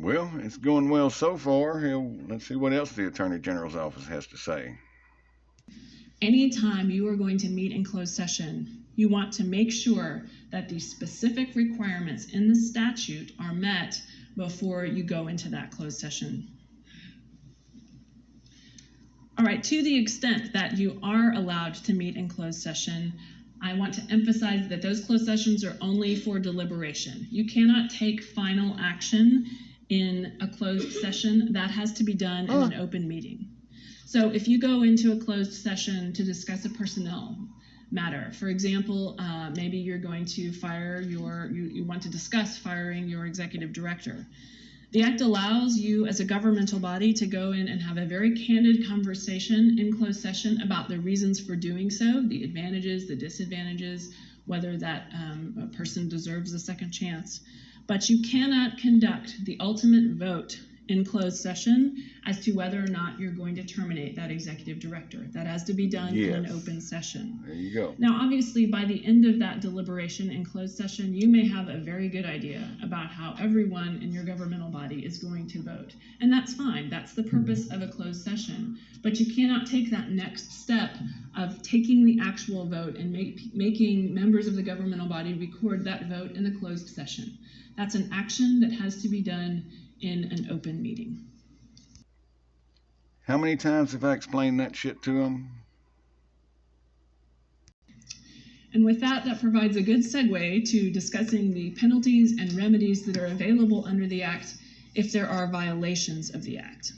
Well, it's going well so far. Let's see what else the Attorney General's office has to say. Anytime you are going to meet in closed session, you want to make sure that the specific requirements in the statute are met before you go into that closed session. All right, to the extent that you are allowed to meet in closed session, I want to emphasize that those closed sessions are only for deliberation. You cannot take final action in a closed session. That has to be done in an open meeting. So if you go into a closed session to discuss a personnel matter, for example, maybe you're going to fire you want to discuss firing your executive director. The Act allows you as a governmental body to go in and have a very candid conversation in closed session about the reasons for doing so, the advantages, the disadvantages, whether that person deserves a second chance. But you cannot conduct the ultimate vote in closed session as to whether or not you're going to terminate that executive director. That has to be done in an open session. There you go. Now, obviously, by the end of that deliberation in closed session, you may have a very good idea about how everyone in your governmental body is going to vote. And that's fine. That's the purpose of a closed session. But you cannot take that next step of taking the actual vote and making members of the governmental body record that vote in the closed session. That's an action that has to be done in an open meeting. How many times have I explained that shit to them? And with that, that provides a good segue to discussing the penalties and remedies that are available under the Act if there are violations of the Act.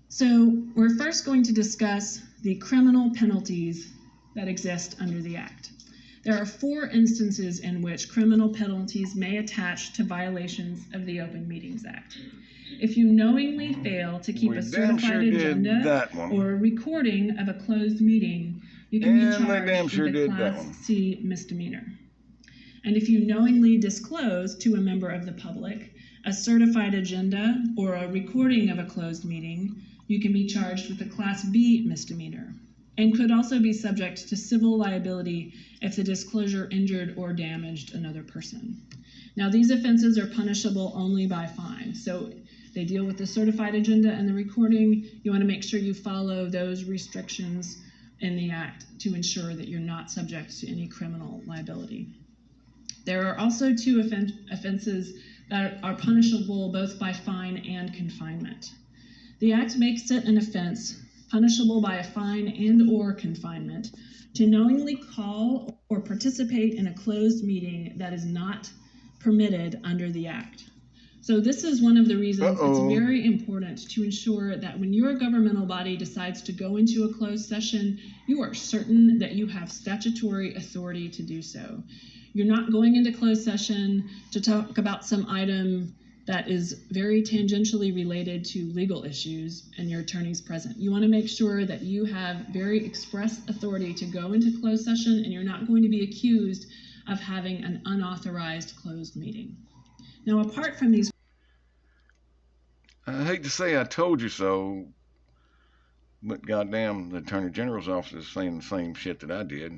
So we're first going to discuss the criminal penalties that exist under the Act. There are 4 instances in which criminal penalties may attach to violations of the Open Meetings Act. If you knowingly fail to keep a certified agenda or a recording of a closed meeting, you can be charged with a Class C misdemeanor. And if you knowingly disclose to a member of the public a certified agenda or a recording of a closed meeting, you can be charged with a Class B misdemeanor, and could also be subject to civil liability if the disclosure injured or damaged another person. Now, these offenses are punishable only by fine. So they deal with the certified agenda and the recording. You want to make sure you follow those restrictions in the Act to ensure that you're not subject to any criminal liability. There are also 2 offenses that are punishable both by fine and confinement. The Act makes it an offense punishable by a fine and or confinement to knowingly call or participate in a closed meeting that is not permitted under the Act. So this is one of the reasons it's very important to ensure that when your governmental body decides to go into a closed session, you are certain that you have statutory authority to do so. You're not going into closed session to talk about some item that is very tangentially related to legal issues and your attorney's present. You want to make sure that you have very express authority to go into closed session and you're not going to be accused of having an unauthorized closed meeting. Now, apart from these... I hate to say I told you so, but goddamn, the Attorney General's office is saying the same shit that I did.